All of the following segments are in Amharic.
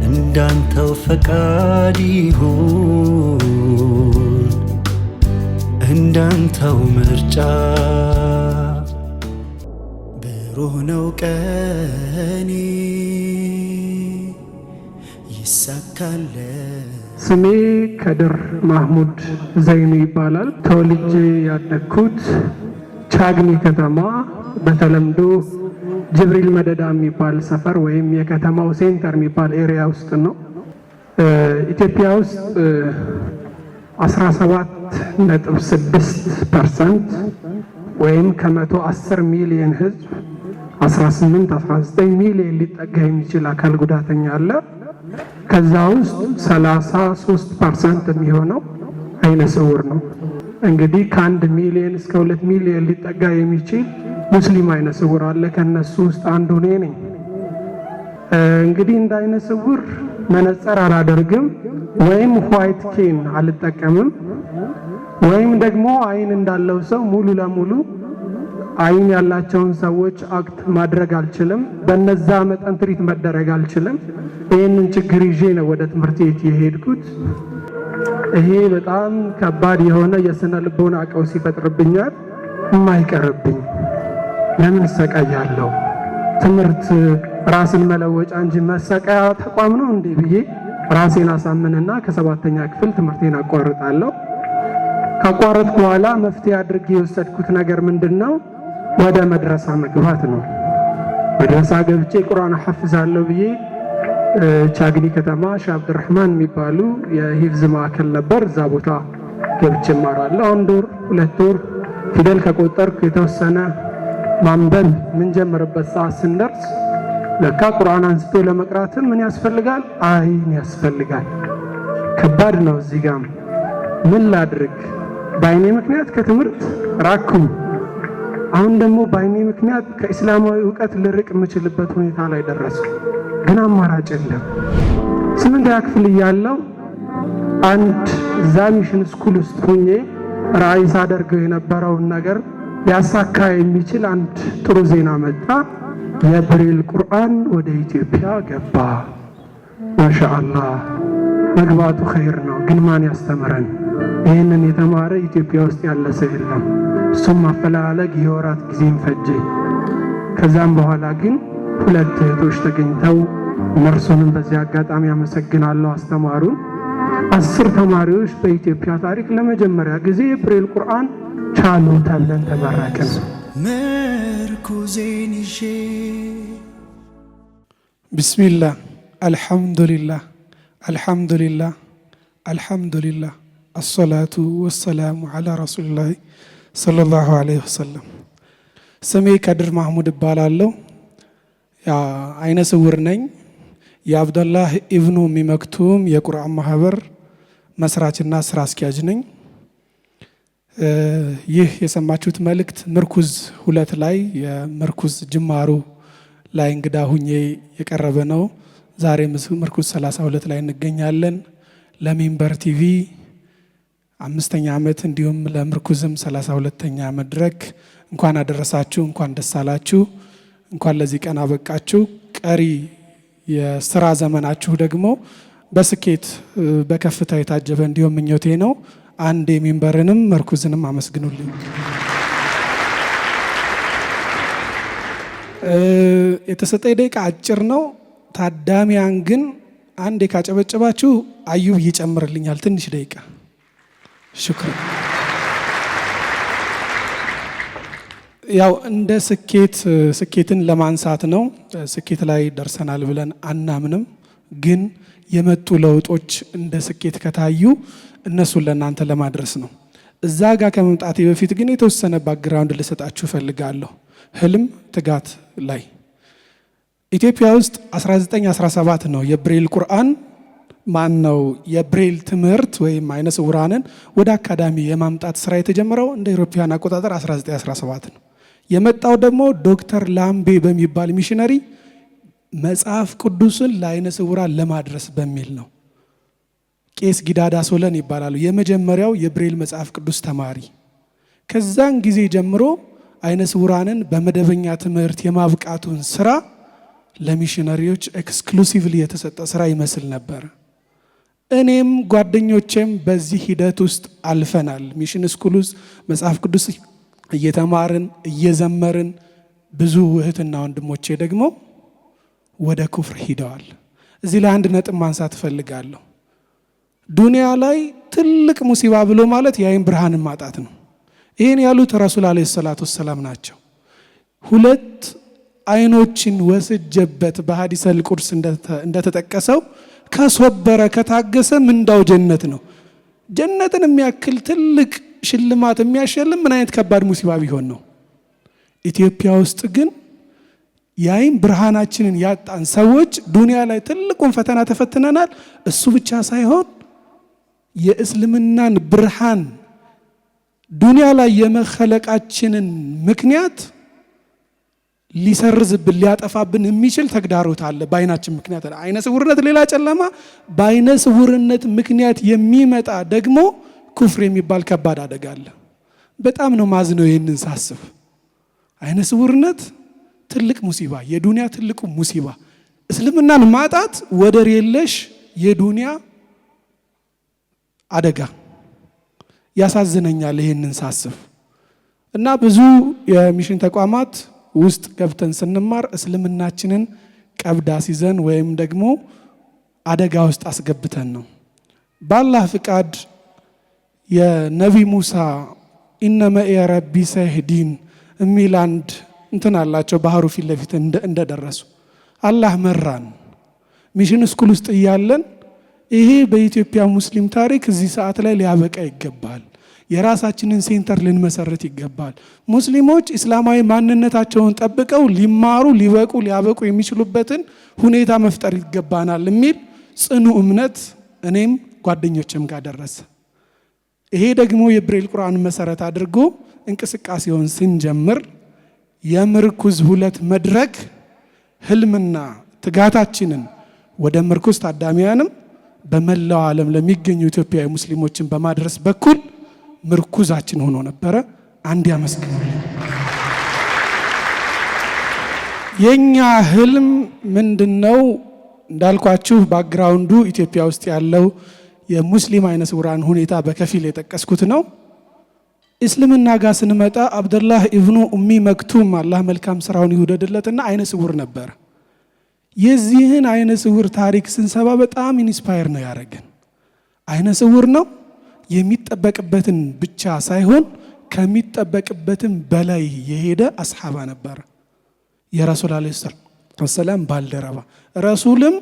እንዳንተው ፈቃድ ይሁን እንዳንተው ምርጫ ብሩህ ነው ቀኔ ይሳካል። ስሜ ከድር ማህሙድ ዘይኑ ይባላል። ተወልጄ ያደግኩት ቻግኒ ከተማ በተለምዶ ጅብሪል መደዳ የሚባል ሰፈር ወይም የከተማው ሴንተር የሚባል ኤሪያ ውስጥ ነው። ኢትዮጵያ ውስጥ 17.6% ወይም ከ110 ሚሊዮን ህዝብ 18-19 ሚሊዮን ሊጠጋ የሚችል አካል ጉዳተኛ አለ። ከዛ ውስጥ 33% የሚሆነው አይነ ስውር ነው። እንግዲህ ከ1 ሚሊዮን እስከ 2 ሚሊዮን ሊጠጋ የሚችል ሙስሊም አይነ ስውር አለ። ከነሱ ውስጥ አንዱ እኔ ነኝ። እንግዲህ እንደ አይነ ስውር መነጽር አላደርግም ወይም ዋይት ኬን አልጠቀምም ወይም ደግሞ አይን እንዳለው ሰው ሙሉ ለሙሉ አይን ያላቸውን ሰዎች አክት ማድረግ አልችልም። በነዛ መጠን ትሪት መደረግ አልችልም። ይህንን ችግር ይዤ ነው ወደ ትምህርት ቤት የሄድኩት። ይሄ በጣም ከባድ የሆነ የስነ ልቦና ቀውስ ይፈጥርብኛል። የማይቀርብኝ ለምን እሰቃያለሁ? ትምህርት ራስን መለወጫ እንጂ መሰቃያ ተቋም ነው እንዴ ብዬ ራሴን አሳምንና ከ7ኛ ክፍል ትምህርቴን አቋርጣለሁ። ካቋረጥኩ በኋላ መፍትሄ አድርጌ የወሰድኩት ነገር ምንድነው? ወደ መድረሳ መግባት ነው። መድረሳ ገብቼ ቁርአን ሐፍዛለሁ ብዬ ቻግኒ ከተማ ሼህ አብዱራህማን የሚባሉ የሂፍዝ ማዕከል ነበር። እዛ ቦታ ገብቼ እማራለሁ። 1 ወር 2 ወር ፊደል ከቆጠርኩ የተወሰነ ማንበብ ምን ጀመረበት ሰዓት ስንደርስ ለካ ቁርአን አንስቶ ለመቅራትም ምን ያስፈልጋል? አይን ያስፈልጋል። ከባድ ነው። እዚህ ጋር ምን ላድርግ? በአይኔ ምክንያት ከትምህርት ራኩ። አሁን ደግሞ በአይኔ ምክንያት ከእስላማዊ ዕውቀት ልርቅ የምችልበት ሁኔታ ላይ ደረስኩ። ግን አማራጭ የለም። 8ኛ ክፍል እያለሁ አንድ እዛ ሚሽን ስኩል ውስጥ ሆኜ ራእይ ሳደርገው የነበረውን ነገር ሊያሳካ የሚችል አንድ ጥሩ ዜና መጣ። የብሬል ቁርአን ወደ ኢትዮጵያ ገባ። ማሻአላህ መግባቱ ኸይር ነው። ግን ማን ያስተምረን? ይህንን የተማረ ኢትዮጵያ ውስጥ ያለ ሰው የለም። እሱም ማፈላለግ የወራት ጊዜን ፈጀ። ከዛም በኋላ ግን 2 እህቶች ተገኝተው እነርሱንም በዚህ አጋጣሚ አመሰግናለሁ አስተማሩን። 10 ተማሪዎች በኢትዮጵያ ታሪክ ለመጀመሪያ ጊዜ ብሬል ቁርአን ቻሉ ተብለን ተመረቅን። ምርኩዜን ይዤ ቢስሚላህ አልሐምዱሊላህ አልሐምዱሊላህ አልሐምዱሊላህ አሰላቱ ወሰላሙ ዐላ ረሱሊላህ ሰለላሁ ዐለይሂ ወሰለም። ስሜ ከድር ማህሙድ እባላለሁ። አይነ ስውር ነኝ። የአብዱላህ ኢብኑ ኡሚ መክቱም የቁርአን ማህበር መስራችና ስራ አስኪያጅ ነኝ። ይህ የሰማችሁት መልእክት ምርኩዝ 2 ላይ የምርኩዝ ጅማሩ ላይ እንግዳ ሁኜ የቀረበ ነው። ዛሬ ምርኩዝ 32 ላይ እንገኛለን። ለሚንበር ቲቪ 5ኛ ዓመት እንዲሁም ለምርኩዝም 32ኛ መድረክ እንኳን አደረሳችሁ፣ እንኳን ደስ አላችሁ፣ እንኳን ለዚህ ቀን አበቃችሁ። ቀሪ የስራ ዘመናችሁ ደግሞ በስኬት በከፍታ የታጀበ እንዲሁም ምኞቴ ነው። አንድ የሚንበርንም ምርኩዝንም አመስግኑልኝ። የተሰጠኝ ደቂቃ አጭር ነው። ታዳሚያን ግን አንዴ ካጨበጨባችሁ አዩብ ይጨምርልኛል ትንሽ ደቂቃ። ሽክራን። ያው እንደ ስኬትን ለማንሳት ነው። ስኬት ላይ ደርሰናል ብለን አናምንም። ግን የመጡ ለውጦች እንደ ስኬት ከታዩ እነሱን ለእናንተ ለማድረስ ነው። እዛ ጋር ከመምጣቴ በፊት ግን የተወሰነ ባክግራውንድ ልሰጣችሁ ፈልጋለሁ። ህልም ትጋት ላይ ኢትዮጵያ ውስጥ 1917 ነው የብሬል ቁርአን ማነው የብሬል ትምህርት ወይም አይነ ስውራንን ወደ አካዳሚ የማምጣት ስራ የተጀመረው እንደ ኢሮፓያን አቆጣጠር 1917 ነው። የመጣው ደግሞ ዶክተር ላምቤ በሚባል ሚሽነሪ መጽሐፍ ቅዱስን ለአይነ ስውራን ለማድረስ በሚል ነው። ቄስ ጊዳዳ ሶለን ይባላሉ። የመጀመሪያው የብሬል መጽሐፍ ቅዱስ ተማሪ። ከዛን ጊዜ ጀምሮ አይነ ስውራንን በመደበኛ ትምህርት የማብቃቱን ስራ ለሚሽነሪዎች ኤክስክሉሲቭሊ የተሰጠ ስራ ይመስል ነበር። እኔም ጓደኞቼም በዚህ ሂደት ውስጥ አልፈናል። ሚሽን ስኩል ውስጥ መጽሐፍ ቅዱስ እየተማርን እየዘመርን፣ ብዙ እህትና ወንድሞቼ ደግሞ ወደ ኩፍር ሂደዋል። እዚህ ላይ አንድ ነጥብ ማንሳት እፈልጋለሁ። ዱንያ ላይ ትልቅ ሙሲባ ብሎ ማለት የአይን ብርሃንን ማጣት ነው። ይህን ያሉት ረሱል አለይሂ ሰላቱ ወሰላም ናቸው። 2 አይኖችን ወስጀበት በሐዲሰል ቁድስ እንደተጠቀሰው ከሶበረ ከታገሰ ምንዳው ጀነት ነው። ጀነትን የሚያክል ትልቅ ሽልማት የሚያሸልም ምን አይነት ከባድ ሙሲባ ቢሆን ነው? ኢትዮጵያ ውስጥ ግን የአይን ብርሃናችንን ያጣን ሰዎች ዱንያ ላይ ትልቁን ፈተና ተፈትነናል። እሱ ብቻ ሳይሆን የእስልምናን ብርሃን ዱንያ ላይ የመኸለቃችንን ምክንያት ሊሰርዝብን ሊያጠፋብን የሚችል ተግዳሮት አለ። በአይናችን ምክንያት አይነ ስውርነት ሌላ ጨለማ፣ በአይነ ስውርነት ምክንያት የሚመጣ ደግሞ ኩፍር የሚባል ከባድ አደጋ አለ። በጣም ነው ማዝነው ይህንን ሳስብ። አይነ ስውርነት ትልቅ ሙሲባ፣ የዱንያ ትልቁ ሙሲባ፣ እስልምናን ማጣት ወደር የለሽ የዱንያ አደጋ። ያሳዝነኛል ይህንን ሳስብ እና ብዙ የሚሽን ተቋማት ውስጥ ገብተን ስንማር እስልምናችንን ቀብዳ ሲዘን ወይም ደግሞ አደጋ ውስጥ አስገብተን ነው። በአላህ ፍቃድ የነቢ ሙሳ ኢነመ ረቢ ሰይህዲን የሚል አንድ እንትን አላቸው። ባህሩ ፊት ለፊት እንደደረሱ አላህ መራን። ሚሽን ስኩል ውስጥ እያለን ይሄ በኢትዮጵያ ሙስሊም ታሪክ እዚህ ሰዓት ላይ ሊያበቃ ይገባል፣ የራሳችንን ሴንተር ልንመሰርት ይገባል፣ ሙስሊሞች እስላማዊ ማንነታቸውን ጠብቀው ሊማሩ ሊበቁ ሊያበቁ የሚችሉበትን ሁኔታ መፍጠር ይገባናል የሚል ጽኑ እምነት እኔም ጓደኞችም ጋር ደረሰ። ይሄ ደግሞ የብሬል ቁርአን መሰረት አድርጎ እንቅስቃሴውን ስንጀምር የምርኩዝ 2 መድረክ ህልምና ትጋታችንን ወደ ምርኩዝ ታዳሚያንም በመላው ዓለም ለሚገኙ ኢትዮጵያዊ ሙስሊሞችን በማድረስ በኩል ምርኩዛችን ሆኖ ነበረ። አንድ ያመስግን። የኛ ህልም ምንድነው? እንዳልኳችሁ ባክግራውንዱ ኢትዮጵያ ውስጥ ያለው የሙስሊም አይነ ስውራን ሁኔታ በከፊል የጠቀስኩት ነው። እስልምና ጋር ስንመጣ አብደላህ ኢብኑ ኡሚ መክቱም አላህ መልካም ስራውን ይውደድለትና አይነ ስውር ነበር። የዚህን አይነ ስውር ታሪክ ስንሰባ በጣም ኢንስፓየር ነው ያደረገን። አይነ ስውር ነው፣ የሚጠበቅበትን ብቻ ሳይሆን ከሚጠበቅበትም በላይ የሄደ አስሐባ ነበር። የረሱል አለይሂ ሰላም ባልደረባ ረሱልም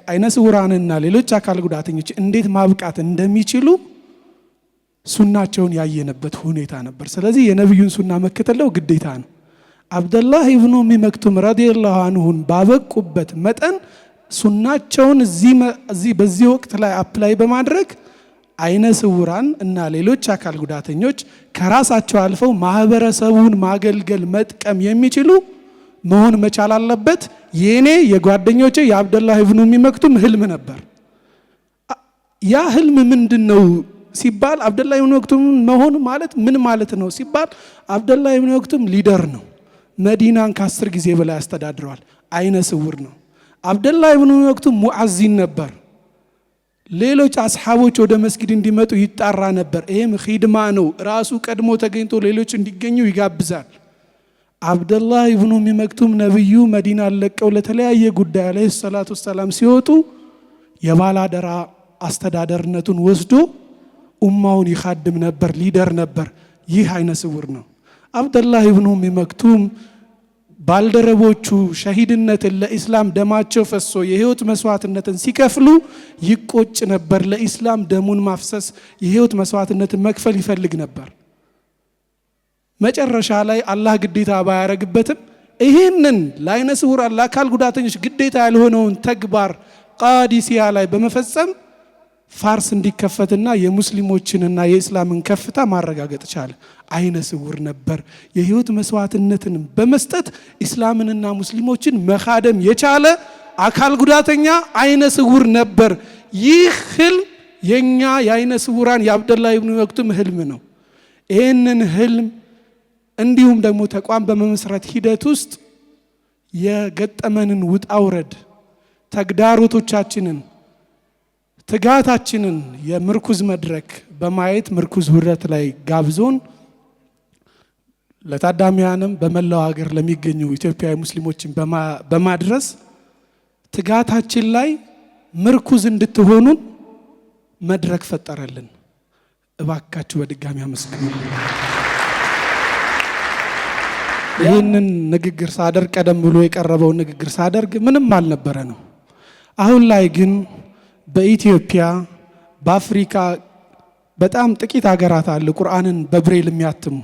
አይነ ስውራንና ሌሎች አካል ጉዳተኞች እንዴት ማብቃት እንደሚችሉ ሱናቸውን ያየነበት ሁኔታ ነበር። ስለዚህ የነብዩን ሱና መከተለው ግዴታ ነው። አብደላህ ኢብኑ ኡሚ መክቱም ረዲየላሁ ዐንሁን ባበቁበት መጠን ሱናቸውን እዚህ በዚህ ወቅት ላይ አፕላይ በማድረግ አይነ ስውራን እና ሌሎች አካል ጉዳተኞች ከራሳቸው አልፈው ማህበረሰቡን ማገልገል መጥቀም የሚችሉ መሆን መቻል አለበት። የኔ የጓደኞቼ የአብደላህ ኢብኑ ኡሚ መክቱም ህልም ነበር። ያ ህልም ምንድነው ሲባል አብደላህ ኢብኑ መክቱም መሆን ማለት ምን ማለት ነው ሲባል አብደላህ ኢብኑ መክቱም ሊደር ነው። መዲናን ከ10 ጊዜ በላይ ያስተዳድረዋል። አይነ ስውር ነው። አብደላህ ኢብኑ መክቱም ሙአዚን ነበር። ሌሎች አስሐቦች ወደ መስጊድ እንዲመጡ ይጣራ ነበር። ይሄም ኺድማ ነው። ራሱ ቀድሞ ተገኝቶ ሌሎች እንዲገኙ ይጋብዛል። አብደላህ ኢብኑ ኡሚ መክቱም ነብዩ መዲና ለቀው ለተለያየ ጉዳይ አለይሂ ሰላቱ ወሰላም ሲወጡ የባላደራ አስተዳደርነቱን ወስዶ ኡማውን ይኻድም ነበር፣ ሊደር ነበር። ይህ አይነ ስውር ነው። አብደላህ ኢብኑ ኡሚ መክቱም ባልደረቦቹ ሸሂድነትን ለኢስላም ደማቸው ፈሶ የህይወት መስዋዕትነትን ሲከፍሉ ይቆጭ ነበር። ለኢስላም ደሙን ማፍሰስ የህይወት መስዋዕትነትን መክፈል ይፈልግ ነበር። መጨረሻ ላይ አላህ ግዴታ ባያረግበትም ይህንን ለአይነ ስውራን ለአካል ጉዳተኞች ግዴታ ያልሆነውን ተግባር ቃዲሲያ ላይ በመፈጸም ፋርስ እንዲከፈትና የሙስሊሞችንና የእስላምን ከፍታ ማረጋገጥ ቻለ። አይነ ስውር ነበር። የህይወት መስዋዕትነትን በመስጠት እስላምንና ሙስሊሞችን መኻደም የቻለ አካል ጉዳተኛ አይነ ስውር ነበር። ይህ ህልም የኛ የአይነ ስውራን የአብደላህ ኢብኑ መክቱም ህልም ነው። ይህንን ህልም እንዲሁም ደግሞ ተቋም በመመስረት ሂደት ውስጥ የገጠመንን ውጣውረድ ተግዳሮቶቻችንን ትጋታችንን የምርኩዝ መድረክ በማየት ምርኩዝ ህብረት ላይ ጋብዞን ለታዳሚያንም በመላው ሀገር ለሚገኙ ኢትዮጵያዊ ሙስሊሞችን በማድረስ ትጋታችን ላይ ምርኩዝ እንድትሆኑን መድረክ ፈጠረልን። እባካችሁ በድጋሚ አመስግኑ። ይህንን ንግግር ሳደርግ ቀደም ብሎ የቀረበው ንግግር ሳደርግ ምንም አልነበረ ነው። አሁን ላይ ግን በኢትዮጵያ በአፍሪካ በጣም ጥቂት ሀገራት አሉ ቁርአንን በብሬል የሚያትሙ።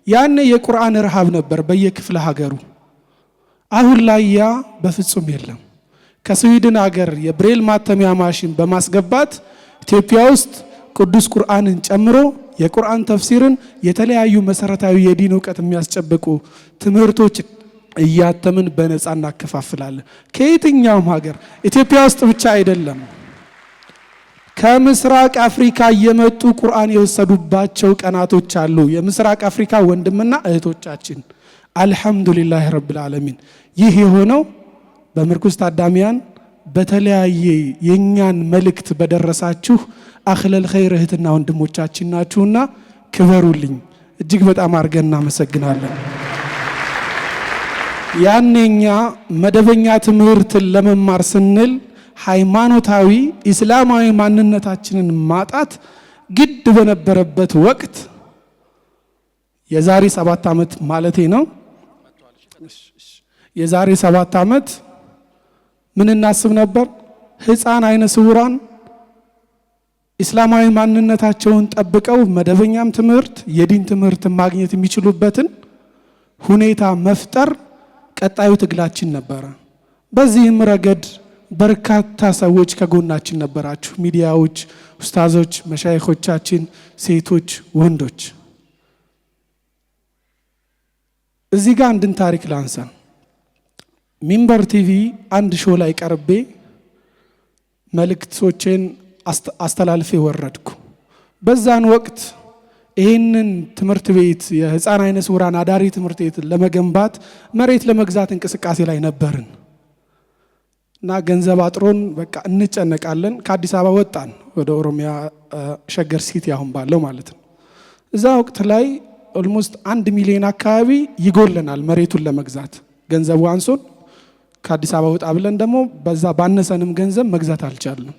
ያኔ የቁርአን ረሃብ ነበር በየክፍለ ሀገሩ። አሁን ላይ ያ በፍጹም የለም። ከስዊድን ሀገር የብሬል ማተሚያ ማሽን በማስገባት ኢትዮጵያ ውስጥ ቅዱስ ቁርአንን ጨምሮ የቁርአን ተፍሲርን የተለያዩ መሰረታዊ የዲን ዕውቀት የሚያስጨብቁ ትምህርቶች እያተምን በነፃ እናከፋፍላለን። ከየትኛውም ሀገር ኢትዮጵያ ውስጥ ብቻ አይደለም፣ ከምስራቅ አፍሪካ እየመጡ ቁርአን የወሰዱባቸው ቀናቶች አሉ። የምስራቅ አፍሪካ ወንድምና እህቶቻችን አልሐምዱሊላህ ረብል ዓለሚን። ይህ የሆነው በምርኩዝ ታዳሚያን በተለያየ የኛን መልእክት በደረሳችሁ አኽለል ኸይር እህትና ወንድሞቻችን ናችሁና ክበሩልኝ። እጅግ በጣም አድርገን እናመሰግናለን። ያኔኛ መደበኛ ትምህርትን ለመማር ስንል ሃይማኖታዊ ኢስላማዊ ማንነታችንን ማጣት ግድ በነበረበት ወቅት የዛሬ 7 ዓመት ማለቴ ነው። የዛሬ 7 ዓመት ምን እናስብ ነበር? ህፃን አይነ ስውራን ኢስላማዊ ማንነታቸውን ጠብቀው መደበኛም ትምህርት የዲን ትምህርት ማግኘት የሚችሉበትን ሁኔታ መፍጠር ቀጣዩ ትግላችን ነበረ። በዚህም ረገድ በርካታ ሰዎች ከጎናችን ነበራችሁ። ሚዲያዎች፣ ኡስታዞች፣ መሻይኾቻችን፣ ሴቶች፣ ወንዶች። እዚህ ጋር አንድን ታሪክ ላንሳ። ሚንበር ቲቪ አንድ ሾው ላይ ቀርቤ መልእክቶቼን አስተላልፌ ወረድኩ። በዛን ወቅት ይህንን ትምህርት ቤት የህፃን አይነ ስውራን አዳሪ ትምህርት ቤት ለመገንባት መሬት ለመግዛት እንቅስቃሴ ላይ ነበርን እና ገንዘብ አጥሮን በቃ እንጨነቃለን። ከአዲስ አበባ ወጣን ወደ ኦሮሚያ ሸገር ሲቲ አሁን ባለው ማለት ነው። እዛ ወቅት ላይ ኦልሞስት 1 ሚሊዮን አካባቢ ይጎለናል መሬቱን ለመግዛት ገንዘቡ አንሶን ከአዲስ አበባ ወጣ ብለን ደግሞ በዛ ባነሰንም ገንዘብ መግዛት አልቻልንም።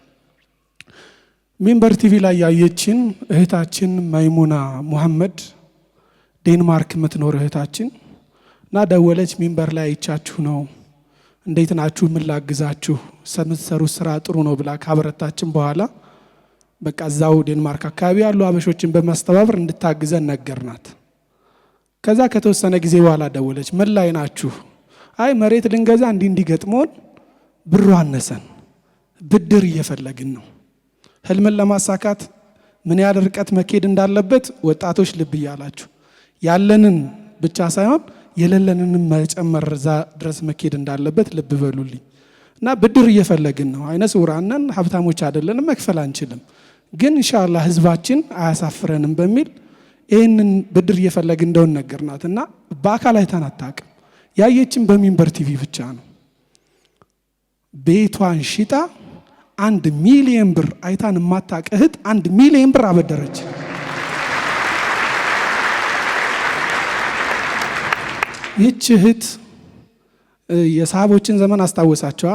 ሚንበር ቲቪ ላይ ያየችን እህታችን ማይሙና ሙሐመድ ዴንማርክ የምትኖር እህታችን እና ደወለች። ሚንበር ላይ አይቻችሁ ነው፣ እንዴት ናችሁ? ምን ላግዛችሁ? የምትሰሩት ስራ ጥሩ ነው ብላ ካበረታችን በኋላ በቃ እዛው ዴንማርክ አካባቢ ያሉ አበሾችን በማስተባበር እንድታግዘን ነገርናት። ከዛ ከተወሰነ ጊዜ በኋላ ደወለች። ምን ላይ ናችሁ? አይ መሬት ልንገዛ እንዲገጥሞን ብሩ አነሰን፣ ብድር እየፈለግን ነው። ህልምን ለማሳካት ምን ያህል ርቀት መኬድ እንዳለበት ወጣቶች ልብ እያላችሁ ያለንን ብቻ ሳይሆን የሌለንንም መጨመር እዛ ድረስ መኬድ እንዳለበት ልብ በሉልኝ እና ብድር እየፈለግን ነው። አይነ ስውራን ነን፣ ሀብታሞች አይደለንም፣ መክፈል አንችልም፣ ግን ኢንሻአላህ ህዝባችን አያሳፍረንም በሚል ይህንን ብድር እየፈለግን እንደሆነ ነገርናት እና በአካል አይታን አታውቅም። ያየችን በሚንበር ቲቪ ብቻ ነው። ቤቷን ሽጣ 1 ሚሊዮን ብር አይታን የማታውቅ እህት 1 ሚሊዮን ብር አበደረች። ይህች እህት የሰሃቦችን ዘመን አስታወሳቸዋ።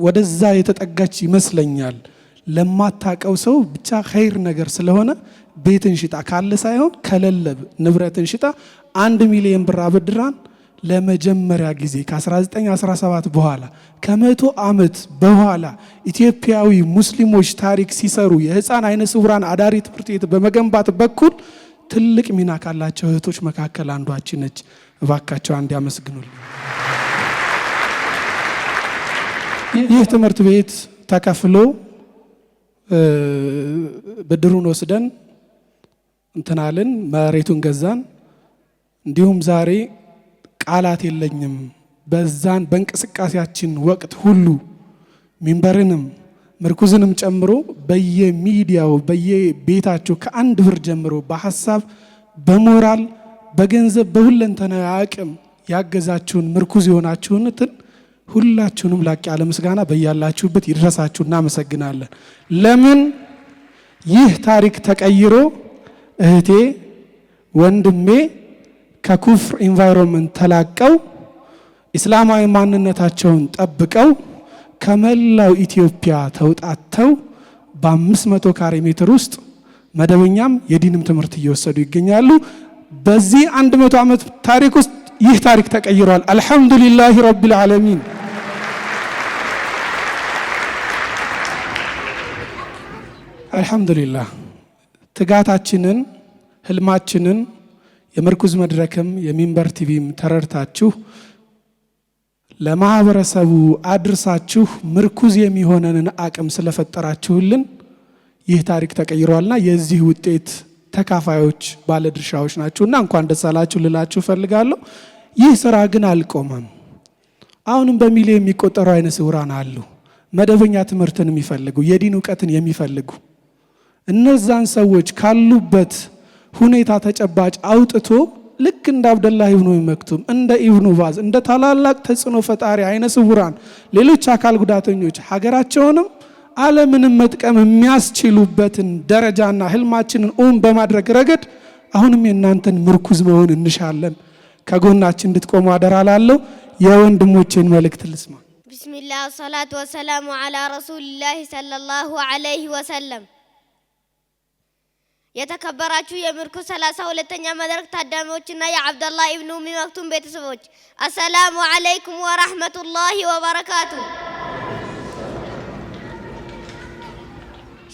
ወደዛ የተጠጋች ይመስለኛል። ለማታውቀው ሰው ብቻ ኸይር ነገር ስለሆነ ቤትን ሽጣ ካለ ሳይሆን ከለለብ ንብረትን ሽጣ 1 ሚሊዮን ብር አበድራን ለመጀመሪያ ጊዜ ከ1917 በኋላ ከ100 ዓመት በኋላ ኢትዮጵያዊ ሙስሊሞች ታሪክ ሲሰሩ የህፃን አይነ ስውራን አዳሪ ትምህርት ቤት በመገንባት በኩል ትልቅ ሚና ካላቸው እህቶች መካከል አንዷችን ነች። እባካቸው አንድ ያመስግኑልኝ። ይህ ትምህርት ቤት ተከፍሎ ብድሩን ወስደን እንትናልን መሬቱን ገዛን። እንዲሁም ዛሬ ቃላት የለኝም። በዛን በእንቅስቃሴያችን ወቅት ሁሉ ሚንበርንም ምርኩዝንም ጨምሮ በየሚዲያው በየቤታቸው ከ1 ብር ጀምሮ በሐሳብ በሞራል በገንዘብ በሁለንተናዊ አቅም ያገዛችሁን ምርኩዝ የሆናችሁንትን ሁላችሁንም ላቅ ያለ ምስጋና በያላችሁበት ይድረሳችሁ። እናመሰግናለን። ለምን ይህ ታሪክ ተቀይሮ እህቴ ወንድሜ ከኩፍር ኢንቫይሮንመንት ተላቀው እስላማዊ ማንነታቸውን ጠብቀው ከመላው ኢትዮጵያ ተውጣተው በ500 ካሬ ሜትር ውስጥ መደበኛም የዲንም ትምህርት እየወሰዱ ይገኛሉ። በዚህ 100 ዓመት ታሪክ ውስጥ ይህ ታሪክ ተቀይሯል። አልহামዱሊላሂ ረቢል ዓለሚን። አልহামዱሊላህ ትጋታችንን ህልማችንን የምርኩዝ መድረክም የሚንበር ቲቪም ተረድታችሁ ለማህበረሰቡ አድርሳችሁ ምርኩዝ የሚሆነንን አቅም ስለፈጠራችሁልን ይህ ታሪክ ተቀይሯልና የዚህ ውጤት ተካፋዮች ባለድርሻዎች ናችሁና እንኳን ደስ አላችሁ ልላችሁ ፈልጋለሁ። ይህ ስራ ግን አልቆመም። አሁንም በሚሊዮን የሚቆጠሩ አይነ ስውራን አሉ፣ መደበኛ ትምህርትን የሚፈልጉ የዲን ዕውቀትን የሚፈልጉ። እነዛን ሰዎች ካሉበት ሁኔታ ተጨባጭ አውጥቶ ልክ እንደ አብደላህ ኢብኑ መክቱም እንደ ኢብኑ ባዝ እንደ ታላላቅ ተጽዕኖ ፈጣሪ አይነ ስውራን ሌሎች አካል ጉዳተኞች ሀገራቸውንም ዓለምንም መጥቀም የሚያስችሉበትን ደረጃና ህልማችንን በማድረግ ረገድ አሁንም የእናንተን ምርኩዝ መሆን እንሻለን። ከጎናችን እንድትቆሙ አደራ ላለው የወንድሞቼን መልእክት ልስማ። ቢስሚላህ ወሰላቱ ወሰላሙ ዐላ ረሱሊላህ ሰለላሁ ዐለይሂ ወሰለም። የተከበራችሁ የምርኩዝ 32ኛ መድረክ ታዳሚዎችና የአብደላህ ኢብኑ ኡሚ መክቱም ቤተሰቦች አሰላሙ ዐለይኩም ወራህመቱላሂ ወበረካቱ።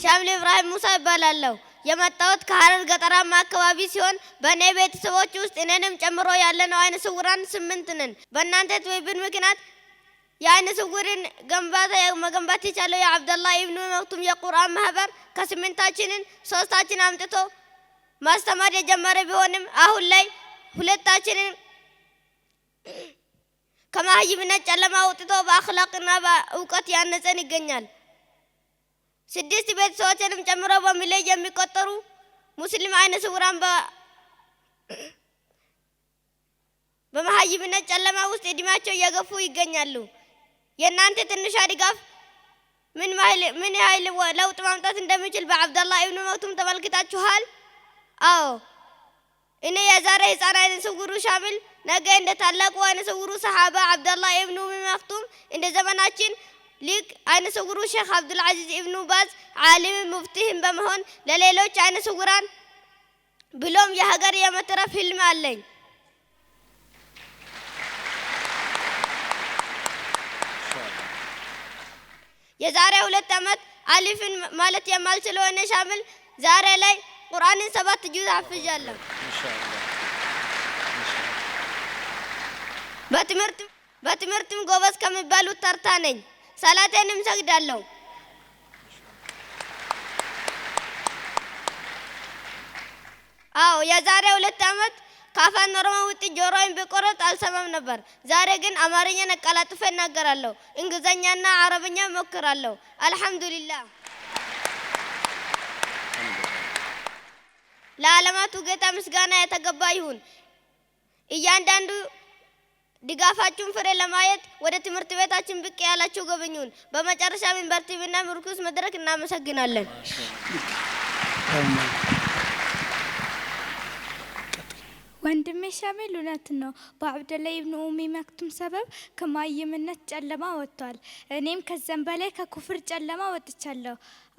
ሻምል ኢብራሂም ሙሳ ይባላለሁ። የመጣሁት ከሐረር ገጠራማ አካባቢ ሲሆን በእኔ ቤተሰቦች ውስጥ እኔንም ጨምሮ ያለነው አይነ ስውራን 8 ነን። በእናንተ ትብብር ምክንያት የአይነ ስውርን መገንባት የቻለው የአብደላህ ኢብኑ መክቱም የቁርአን ማህበር ከ8ታችንን 3ታችን አምጥቶ ማስተማር የጀመረ ቢሆንም አሁን ላይ 2ታችንን ከማህይምነት ጨለማ አውጥቶ በአኽላቅና በእውቀት ያነጸን ይገኛል። 6 ቤተሰቦችንም ጨምሮ በሚሊዮን የሚቆጠሩ ሙስሊም አይነ ስውራን በመሃይምነት ጨለማ ውስጥ እድሜያቸው እየገፉ ይገኛሉ። የእናንተ ትንሿ ድጋፍ ምን ያህል ለውጥ ማምጣት እንደሚችል በአብደላህ ኢብኑ መክቱም ተመልክታችኋል። አዎ እኔ የዛሬ ህፃን አይነ ስውሩ ሻምል ነገ እንደ ታላቁ አይነ ስውሩ ሰሃባ አብደላህ ኢብኑ መክቱም እንደ ዘመናችን ሊቅ አይነ ስውሩ ሼክ አብዱል አዚዝ ኢብኑ ባዝ ዓሊም ሙፍቲህም በመሆን ለሌሎች አይነ ስውራን ብሎም የሀገር የመትረፍ ህልም አለኝ። የዛሬ 2 ዓመት አሊፍን ማለት የማልችለው እኔ ሻምል ዛሬ ላይ ቁርአንን 7 ጁዝ አፍዣለሁ። በትምህርትም ጎበዝ ከሚባሉት ተርታ ነኝ። ሰላቴንም ሰግዳለሁ። አዎ የዛሬ 2 ዓመት ካፋን ኦሮሞ ውጥ ጆሮዬን ቢቆረጥ አልሰማም ነበር። ዛሬ ግን አማርኛን አቀላጥፌ እናገራለሁ፣ እንግሊዘኛና አረብኛ እሞክራለሁ። አልহামዱሊላህ። ለዓለማቱ ጌታ ምስጋና የተገባ ይሁን። እያንዳንዱ ድጋፋችሁን ፍሬ ለማየት ወደ ትምህርት ቤታችን ብቅ ያላችሁ ጎብኙን። በመጨረሻ ሚንበር ቲቪና ምርኩዝ መድረክ እናመሰግናለን። ወንድሜ ሻሚል እውነት ነው። በአብደላህ ኢብኑ ኡሚ መክቱም ሰበብ ከማይምነት ጨለማ ወጥቷል። እኔም ከዛም በላይ ከኩፍር ጨለማ ወጥቻለሁ።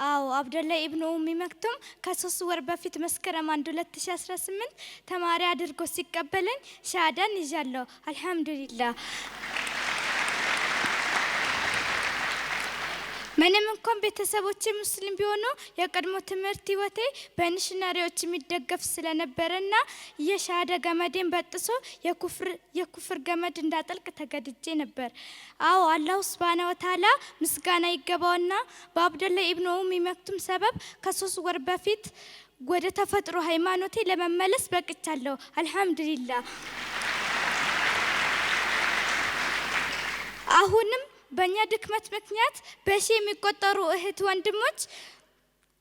አዎ አብደላህ ኢብኑ ኡሚ መክቱም ከ3 ወር በፊት መስከረም 1 2018 ተማሪ አድርጎ ሲቀበለኝ ሻሃዳን ይዣለሁ። አልহামዱሊላህ። ምንም እንኳን ቤተሰቦቼ ሙስሊም ቢሆኑ የቀድሞ ትምህርት ህይወቴ በሚሽነሪዎች የሚደገፍ ስለነበረና የሻሃዳ ገመዴን በጥሶ የኩፍር ገመድ እንዳጠልቅ ተገድጄ ነበር። አዎ አላህ ሱብሃነሁ ወተዓላ ምስጋና ይገባውና በአብደላህ ኢብኑ ኡሚ መክቱም ሰበብ ከ3 ወር በፊት ወደ ተፈጥሮ ሃይማኖቴ ለመመለስ በቅቻለሁ። አልহামዱሊላህ። አሁንም በእኛ ድክመት ምክንያት በሺ የሚቆጠሩ እህት ወንድሞች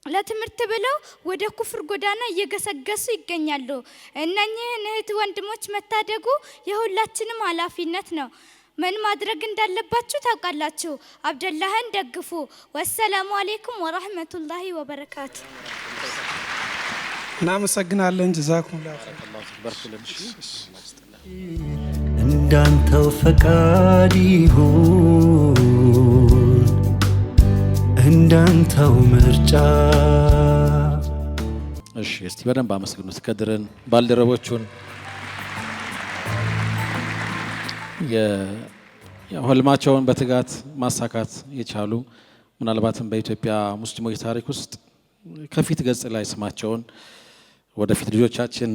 ለትምህርት ብለው ወደ ኩፍር ጎዳና እየገሰገሱ ይገኛሉ። እነኚህን እህት ወንድሞች መታደጉ የሁላችንም ኃላፊነት ነው። ምን ማድረግ እንዳለባችሁ ታውቃላችሁ። አብደላህን ደግፉ። ወሰላሙ አለይኩም ወራህመቱላሂ ወበረካቱ። እናመሰግናለን። ጀዛኩሙላህ እንዳንተው ፈቃድ ይሁን እንዳንተው ምርጫ። እሺ እስቲ በደንብ አመስግኑት ከድርን ባልደረቦቹን። የህልማቸውን በትጋት ማሳካት የቻሉ ምናልባትም በኢትዮጵያ ሙስሊሞች ታሪክ ውስጥ ከፊት ገጽ ላይ ስማቸውን ወደፊት ልጆቻችን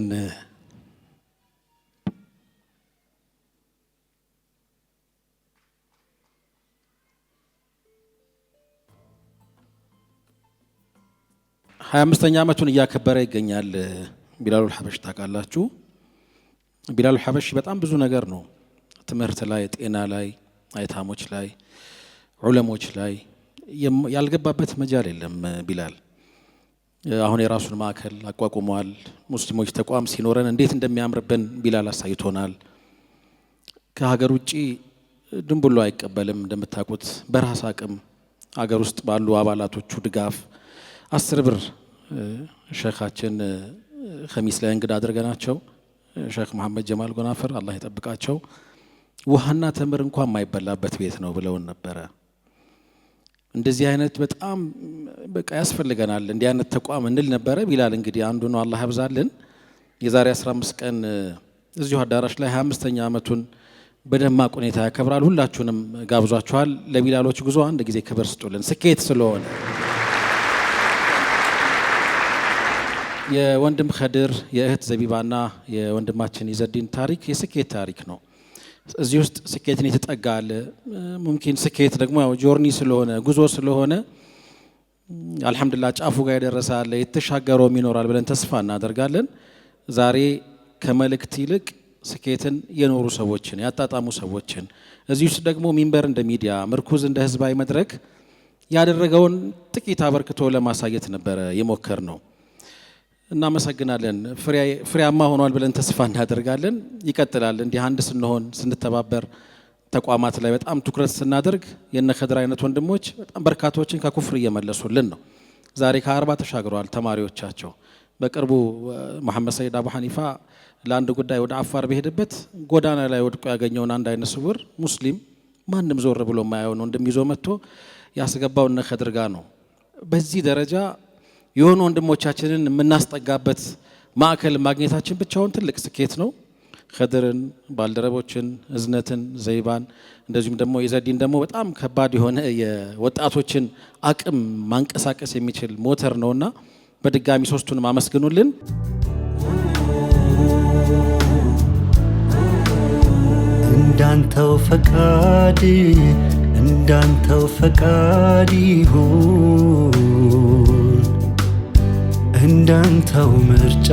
ሀያ5ኛ ዓመቱን እያከበረ ይገኛል ቢላሉል ሐበሽ። ታውቃላችሁ ቢላሉል ሐበሽ በጣም ብዙ ነገር ነው። ትምህርት ላይ፣ ጤና ላይ፣ አይታሞች ላይ፣ ዑለሞች ላይ ያልገባበት መጃል የለም። ቢላል አሁን የራሱን ማዕከል አቋቁሟል። ሙስሊሞች ተቋም ሲኖረን እንዴት እንደሚያምርብን ቢላል አሳይቶናል። ከሀገር ውጪ ድንብሎ አይቀበልም። እንደምታውቁት በራስ አቅም ሀገር ውስጥ ባሉ አባላቶቹ ድጋፍ 10 ብር ሼኻችን ኸሚስ ላይ እንግዳ አድርገናቸው ሼክ መሐመድ ጀማል ጎናፈር አላህ ይጠብቃቸው ውሃና ተምር እንኳን የማይበላበት ቤት ነው ብለውን ነበረ። እንደዚህ አይነት በጣም በቃ ያስፈልገናል እንዲህ አይነት ተቋም እንል ነበረ። ቢላል እንግዲህ አንዱ ነው። አላህ ያብዛልን። የዛሬ 15 ቀን እዚሁ አዳራሽ ላይ 25ኛ ዓመቱን በደማቅ ሁኔታ ያከብራል። ሁላችሁንም ጋብዟችኋል። ለቢላሎች ጉዞ አንድ ጊዜ ክብር ስጡልን። ስኬት ስለሆነ የወንድም ኸድር የእህት ዘቢባና የወንድማችን ኢዘዲን ታሪክ የስኬት ታሪክ ነው። እዚህ ውስጥ ስኬትን የተጠጋለ ሙምኪን ስኬት ደግሞ ያው ጆርኒ ስለሆነ ጉዞ ስለሆነ አልহামዱሊላህ ጫፉ ጋር ይደረሳል የተሻገረውም ይኖራል ብለን ተስፋ እናደርጋለን። ዛሬ ከመልእክት ይልቅ ስኬትን የኖሩ ሰዎችን ያጣጣሙ ሰዎችን እዚህ ውስጥ ደግሞ ሚንበር እንደ ሚዲያ ምርኩዝ እንደ ህዝባዊ መድረክ ያደረገውን ጥቂት አበርክቶ ለማሳየት ነበረ የሞከር ነው። እናመሰግናለን። ፍሬያማ ሆኗል ብለን ተስፋ እናደርጋለን። ይቀጥላል። እንዲህ አንድ ስንሆን ስንተባበር ተቋማት ላይ በጣም ትኩረት ስናደርግ የነ ኸድር አይነት ወንድሞች በጣም በርካቶችን ከኩፍር እየመለሱልን ነው። ዛሬ ከ40 ተሻግረዋል ተማሪዎቻቸው። በቅርቡ መሐመድ ሰይድ አቡ ሐኒፋ ለአንድ ጉዳይ ወደ አፋር በሄደበት ጎዳና ላይ ወድቆ ያገኘውን አንድ አይነ ስውር ሙስሊም ማንም ዞር ብሎ የማያየው ነው እንደሚይዞ መጥቶ ያስገባው እነ ኸድር ጋር ነው። በዚህ ደረጃ የሆኑ ወንድሞቻችንን የምናስጠጋበት ማዕከል ማግኘታችን ብቻውን ትልቅ ስኬት ነው። ኸድርን፣ ባልደረቦችን፣ እዝነትን፣ ዘይባን እንደዚሁም ደግሞ ኢዘዲን ደግሞ በጣም ከባድ የሆነ የወጣቶችን አቅም ማንቀሳቀስ የሚችል ሞተር ነውና በድጋሚ ሶስቱንም አመስግኑልን። እንዳንተው ፈቃድ ይሁን እንዳንተው ምርጫ